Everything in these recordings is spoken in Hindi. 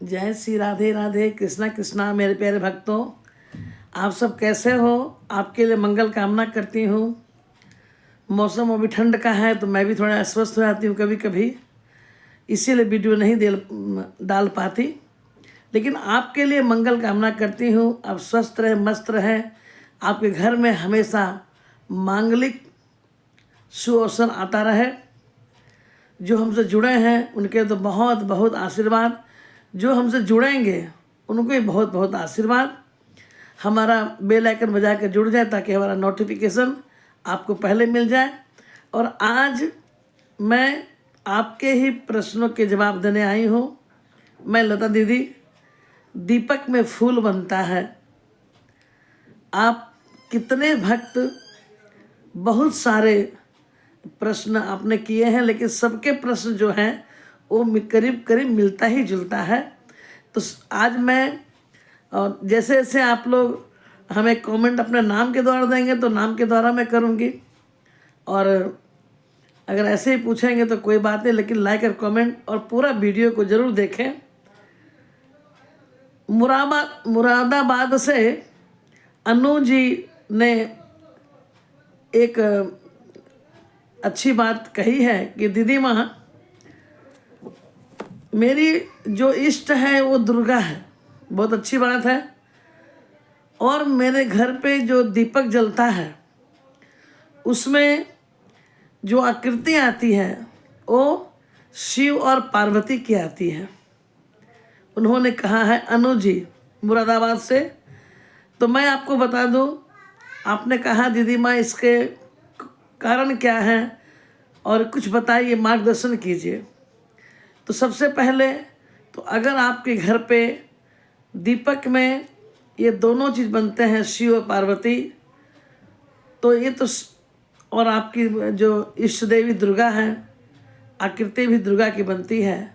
जय श्री राधे राधे, कृष्णा कृष्णा। मेरे प्यारे भक्तों, आप सब कैसे हो? आपके लिए मंगल कामना करती हूँ। मौसम अभी ठंड का है तो मैं भी थोड़ा अस्वस्थ हो जाती हूँ कभी कभी, इसीलिए वीडियो नहीं डाल पाती। लेकिन आपके लिए मंगल कामना करती हूँ। आप स्वस्थ रहें, मस्त रहें। आपके घर में हमेशा मांगलिक सुअवसर आता रहे। जो हमसे जुड़े हैं उनके तो बहुत बहुत आशीर्वाद, जो हमसे जुड़ेंगे उनको भी बहुत बहुत आशीर्वाद। हमारा बेल आइकन बजा के जुड़ जाए ताकि हमारा नोटिफिकेशन आपको पहले मिल जाए। और आज मैं आपके ही प्रश्नों के जवाब देने आई हूँ। मैं लता दीदी। दीपक में फूल बनता है। आप कितने भक्त, बहुत सारे प्रश्न आपने किए हैं, लेकिन सबके प्रश्न जो हैं वो करीब करीब मिलता ही जुलता है। तो आज मैं, और जैसे जैसे आप लोग हमें कमेंट अपने नाम के द्वारा देंगे तो नाम के द्वारा मैं करूँगी, और अगर ऐसे ही पूछेंगे तो कोई बात नहीं, लेकिन लाइक और कमेंट और पूरा वीडियो को ज़रूर देखें। मुरादाबाद से अनु जी ने एक अच्छी बात कही है कि दीदी माँ, मेरी जो इष्ट है वो दुर्गा है। बहुत अच्छी बात है। और मेरे घर पे जो दीपक जलता है उसमें जो आकृति आती है वो शिव और पार्वती की आती है। उन्होंने कहा है, अनु जी मुरादाबाद से। तो मैं आपको बता दूं, आपने कहा दीदी माँ इसके कारण क्या है और कुछ बताइए, मार्गदर्शन कीजिए। तो सबसे पहले तो अगर आपके घर पे दीपक में ये दोनों चीज़ बनते हैं, शिव और पार्वती, तो ये तो, और आपकी जो इष्ट देवी दुर्गा है, आकृति भी दुर्गा की बनती है,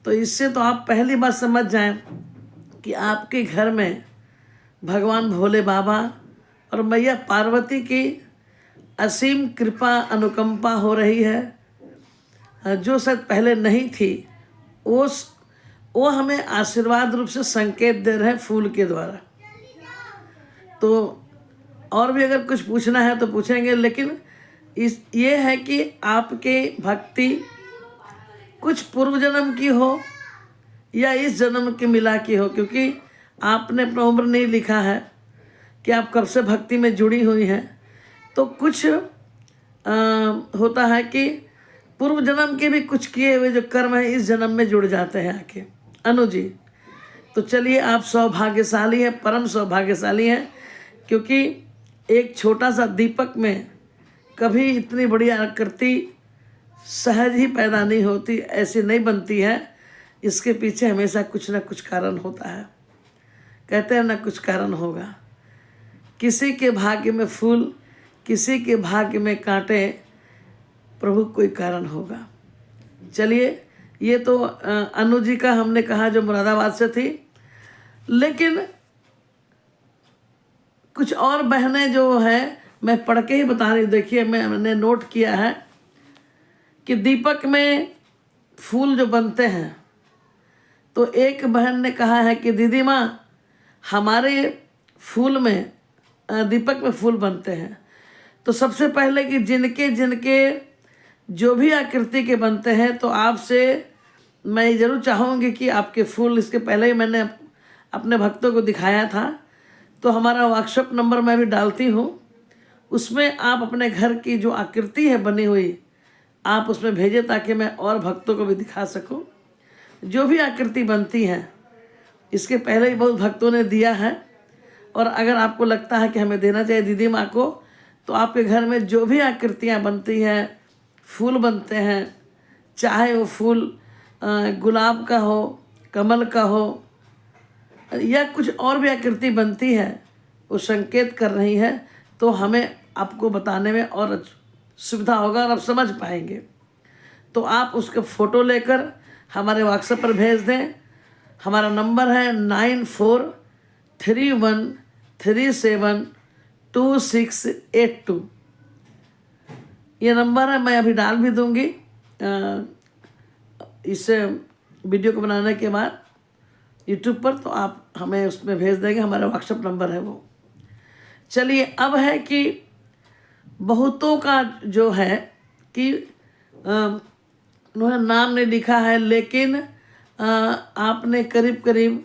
तो इससे तो आप पहली बात समझ जाएं कि आपके घर में भगवान भोले बाबा और मैया पार्वती की असीम कृपा अनुकंपा हो रही है, जो शायद पहले नहीं थी। वो हमें आशीर्वाद रूप से संकेत दे रहे हैं फूल के द्वारा। तो और भी अगर कुछ पूछना है तो पूछेंगे, लेकिन ये है कि आपके भक्ति कुछ पूर्व जन्म की हो या इस जन्म की मिला की हो, क्योंकि आपने अपना उम्र नहीं लिखा है कि आप कब से भक्ति में जुड़ी हुई हैं। तो कुछ होता है कि पूर्व जन्म के भी कुछ किए हुए जो कर्म है इस जन्म में जुड़ जाते हैं आके। अनु जी, तो चलिए, आप सौभाग्यशाली हैं, परम सौभाग्यशाली हैं, क्योंकि एक छोटा सा दीपक में कभी इतनी बड़ी आकृति सहज ही पैदा नहीं होती, ऐसी नहीं बनती है। इसके पीछे हमेशा कुछ ना कुछ कारण होता है। कहते हैं ना, कुछ कारण होगा। किसी के भाग्य में फूल, किसी के भाग्य में कांटे, प्रभु कोई कारण होगा। चलिए, ये तो अनु जी का हमने कहा जो मुरादाबाद से थी। लेकिन कुछ और बहनें जो है, मैं पढ़ के ही बता रही हूँ। देखिए, मैंने नोट किया है कि दीपक में फूल जो बनते हैं, तो एक बहन ने कहा है कि दीदी माँ, हमारे फूल में दीपक में फूल बनते हैं। तो सबसे पहले कि जिनके जिनके जो भी आकृति के बनते हैं, तो आपसे मैं ज़रूर चाहूँगी कि आपके फूल, इसके पहले ही मैंने अपने भक्तों को दिखाया था, तो हमारा व्हाट्सएप नंबर मैं भी डालती हूँ, उसमें आप अपने घर की जो आकृति है बनी हुई, आप उसमें भेजें ताकि मैं और भक्तों को भी दिखा सकूँ। जो भी आकृति बनती है, इसके पहले ही बहुत भक्तों ने दिया है, और अगर आपको लगता है कि हमें देना चाहिए दीदी माँ को, तो आपके घर में जो भी आकृतियाँ बनती हैं, फूल बनते हैं, चाहे वो फूल गुलाब का हो, कमल का हो, या कुछ और भी आकृति बनती है, वो संकेत कर रही है, तो हमें आपको बताने में और सुविधा होगा और आप समझ पाएंगे। तो आप उसके फ़ोटो लेकर हमारे व्हाट्सएप पर भेज दें। हमारा नंबर है 9431372682। ये नंबर है, मैं अभी डाल भी दूँगी इस वीडियो को बनाने के बाद। यूट्यूब पर, तो आप हमें उसमें भेज देंगे, हमारा व्हाट्सएप नंबर है वो। चलिए, अब है कि बहुतों का जो है कि उन्होंने नाम नहीं लिखा है, लेकिन आपने करीब करीब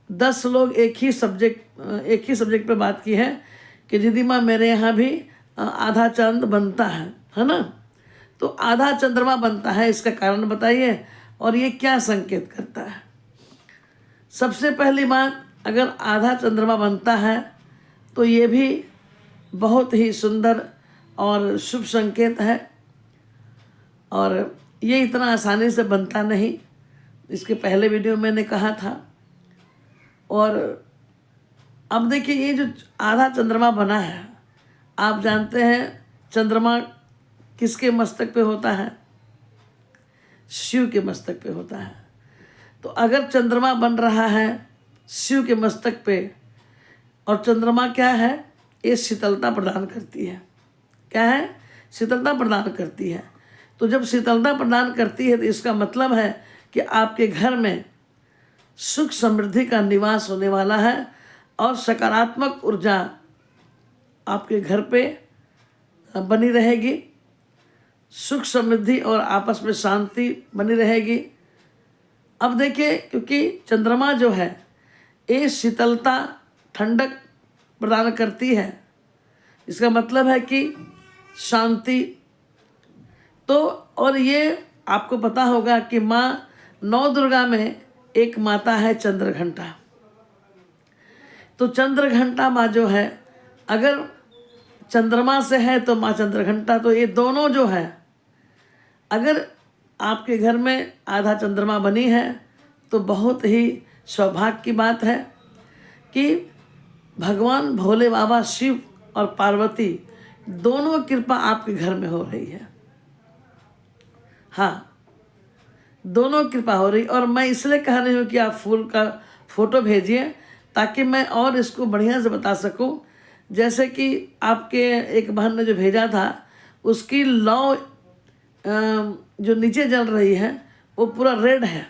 10 लोग एक ही सब्जेक्ट पे बात की है कि दीदी माँ मेरे यहाँ भी आधा चांद बनता है ना। तो आधा चंद्रमा बनता है, इसका कारण बताइए और ये क्या संकेत करता है। सबसे पहली बात, अगर आधा चंद्रमा बनता है तो ये भी बहुत ही सुंदर और शुभ संकेत है, और ये इतना आसानी से बनता नहीं, इसके पहले वीडियो में मैंने कहा था। और अब देखिए, ये जो आधा चंद्रमा बना है, आप जानते हैं चंद्रमा किसके मस्तक पे होता है? शिव के मस्तक पे होता है। तो अगर चंद्रमा बन रहा है शिव के मस्तक पे, और चंद्रमा क्या है? ये शीतलता प्रदान करती है। क्या है? शीतलता प्रदान करती है। तो जब शीतलता प्रदान करती है तो इसका मतलब है कि आपके घर में सुख समृद्धि का निवास होने वाला है, और सकारात्मक ऊर्जा आपके घर पे बनी रहेगी, सुख समृद्धि और आपस में शांति बनी रहेगी। अब देखिए, क्योंकि चंद्रमा जो है ये शीतलता, ठंडक प्रदान करती है, इसका मतलब है कि शांति। तो और ये आपको पता होगा कि माँ नौ दुर्गा में एक माता है चंद्रघंटा। तो चंद्रघंटा माँ जो है, अगर चंद्रमा से है तो माँ चंद्रघंटा। तो ये दोनों जो है, अगर आपके घर में आधा चंद्रमा बनी है तो बहुत ही सौभाग्य की बात है कि भगवान भोले बाबा शिव और पार्वती दोनों कृपा आपके घर में हो रही है। हाँ, दोनों कृपा हो रही। और मैं इसलिए कह रही हूँ कि आप फूल का फोटो भेजिए ताकि मैं और इसको बढ़िया से बता सकूँ। जैसे कि आपके एक बहन ने जो भेजा था, उसकी लौ जो नीचे जल रही है वो पूरा रेड है,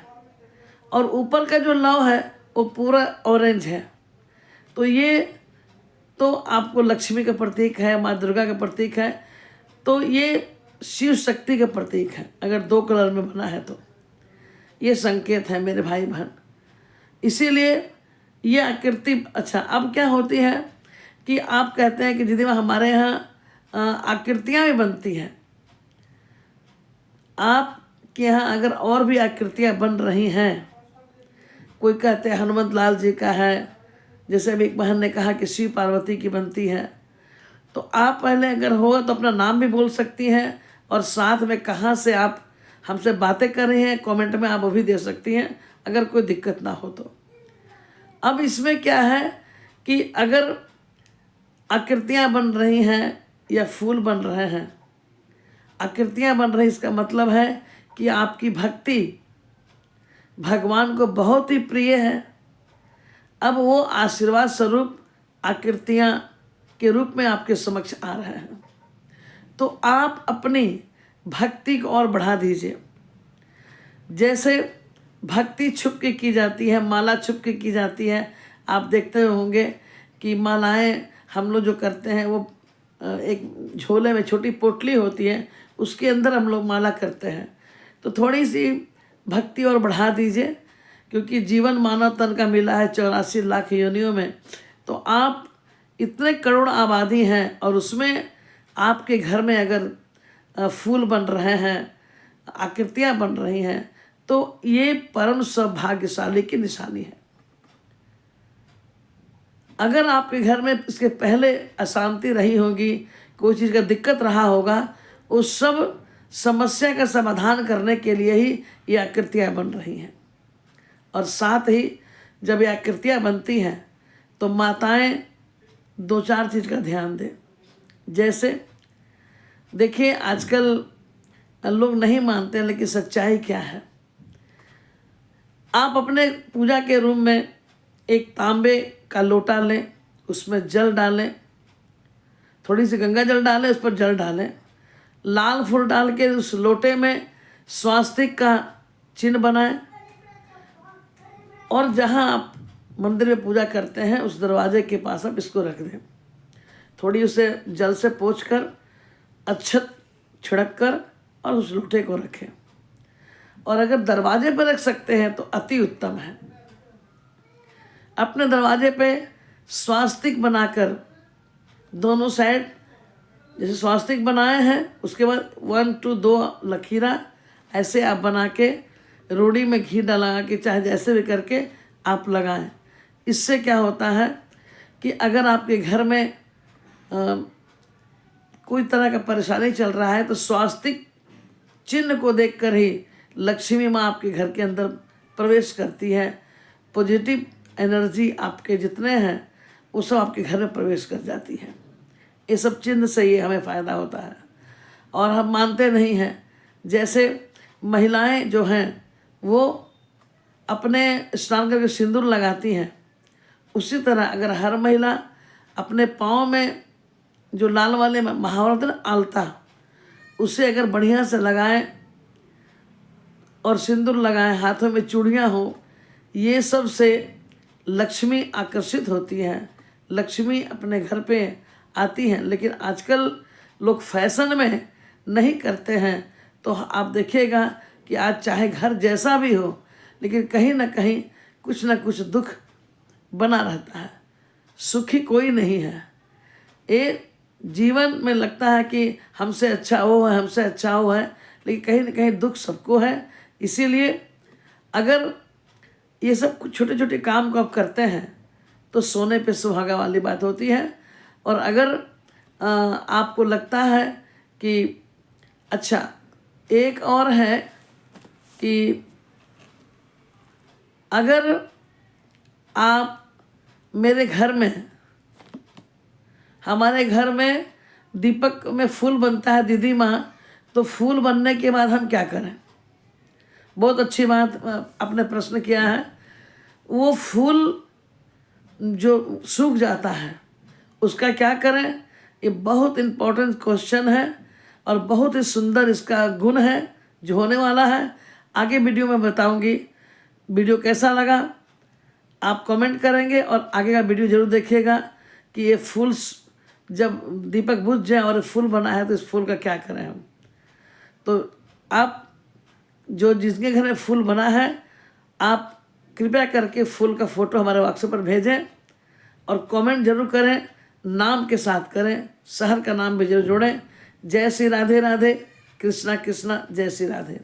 और ऊपर का जो लौ है वो पूरा ऑरेंज है। तो ये तो आपको लक्ष्मी का प्रतीक है, माँ दुर्गा का प्रतीक है। तो ये शिव शक्ति का प्रतीक है, अगर 2 कलर में बना है तो ये संकेत है मेरे भाई बहन। इसीलिए ये आकृति, अच्छा अब क्या होती है कि आप कहते हैं कि दीदी हमारे यहाँ आकृतियाँ भी बनती हैं। आपके यहाँ अगर और भी आकृतियाँ बन रही हैं, कोई कहते हैं हनुमत लाल जी का है, जैसे अभी एक बहन ने कहा कि शिव पार्वती की बनती है, तो आप पहले अगर हो तो अपना नाम भी बोल सकती हैं, और साथ में कहाँ से आप हमसे बातें कर रही हैं कमेंट में आप वो भी दे सकती हैं, अगर कोई दिक्कत ना हो तो। अब इसमें क्या है कि अगर आकृतियाँ बन रही हैं या फूल बन रहे हैं, आकृतियाँ बन रही, इसका मतलब है कि आपकी भक्ति भगवान को बहुत ही प्रिय है। अब वो आशीर्वाद स्वरूप आकृतियाँ के रूप में आपके समक्ष आ रहे हैं। तो आप अपनी भक्ति को और बढ़ा दीजिए। जैसे भक्ति छुप के की जाती है, माला छुप के की जाती है। आप देखते होंगे कि मालाएं हम लोग जो करते हैं वो एक झोले में छोटी पोटली होती है, उसके अंदर हम लोग माला करते हैं। तो थोड़ी सी भक्ति और बढ़ा दीजिए, क्योंकि जीवन मानव तन का मिला है 84 लाख योनियों में। तो आप इतने करोड़ आबादी हैं, और उसमें आपके घर में अगर फूल बन रहे हैं, आकृतियाँ बन रही हैं, तो ये परम सौभाग्यशाली की निशानी है। अगर आपके घर में इसके पहले अशांति रही होगी, कोई चीज़ का दिक्कत रहा होगा, उस सब समस्या का समाधान करने के लिए ही ये आकृतियाँ बन रही हैं। और साथ ही जब ये आकृतियाँ बनती हैं तो माताएं 2-4 चीज़ का ध्यान दें। जैसे देखिए, आजकल लोग नहीं मानते, लेकिन सच्चाई क्या है। आप अपने पूजा के रूम में एक तांबे का लोटा लें, उसमें जल डालें, थोड़ी सी गंगा जल डालें, उस पर जल डालें, लाल फूल डाल के उस लोटे में स्वास्तिक का चिन्ह बनाएं, और जहाँ आप मंदिर में पूजा करते हैं उस दरवाजे के पास आप इसको रख दें। थोड़ी उसे जल से पोंछकर अक्षत छिड़क कर और उस लोटे को रखें। और अगर दरवाजे पर रख सकते हैं तो अति उत्तम है। अपने दरवाजे पे स्वास्तिक बनाकर दोनों साइड जैसे स्वास्तिक बनाए हैं, उसके बाद 1 2 2 लकीरा ऐसे आप बना के रोड़ी में घी डाला के चाहे जैसे भी करके आप लगाएं। इससे क्या होता है कि अगर आपके घर में कोई तरह का परेशानी चल रहा है तो स्वास्तिक चिन्ह को देखकर ही लक्ष्मी माँ आपके घर के अंदर प्रवेश करती है। पॉजिटिव एनर्जी आपके जितने हैं वो सब आपके घर में प्रवेश कर जाती है। ये सब चिन्ह से ये हमें फ़ायदा होता है। और हम मानते नहीं हैं, जैसे महिलाएं जो हैं वो अपने स्नान करके सिंदूर लगाती हैं, उसी तरह अगर हर महिला अपने पाँव में जो लाल वाले महावरत है ना आलता, उसे अगर बढ़िया से लगाएं और सिंदूर लगाएं, हाथों में चूड़ियाँ हो, ये सब से लक्ष्मी आकर्षित होती है, लक्ष्मी अपने घर पे आती हैं। लेकिन आजकल लोग फैशन में नहीं करते हैं, तो आप देखिएगा कि आज चाहे घर जैसा भी हो लेकिन कहीं ना कुछ दुख बना रहता है। सुखी कोई नहीं है। ये जीवन में लगता है कि हमसे अच्छा वो है, हमसे अच्छा वो है, लेकिन कहीं ना कहीं दुख सबको है। इसीलिए अगर ये सब कुछ छोटे छोटे काम को आप करते हैं तो सोने पे सुहागा वाली बात होती है। और अगर आपको लगता है कि अच्छा, एक और है कि अगर आप मेरे घर में, हमारे घर में दीपक में फूल बनता है दीदी माँ, तो फूल बनने के बाद हम क्या करें? बहुत अच्छी बात आपने प्रश्न किया है। वो फूल जो सूख जाता है उसका क्या करें? ये बहुत इम्पोर्टेंट क्वेश्चन है और बहुत ही सुंदर इसका गुण है जो होने वाला है। आगे वीडियो में बताऊंगी। वीडियो कैसा लगा आप कमेंट करेंगे और आगे का वीडियो जरूर देखिएगा कि ये फूल जब दीपक बुझ जाए और फूल बना है तो इस फूल का क्या करें हम। तो आप जो जिसके घर में फूल बना है, आप कृपया करके फूल का फ़ोटो हमारे व्हाट्सएप पर भेजें और कमेंट जरूर करें, नाम के साथ करें, शहर का नाम भी जरूर जोड़ें। जय श्री राधे राधे, कृष्णा कृष्णा, जय श्री राधे।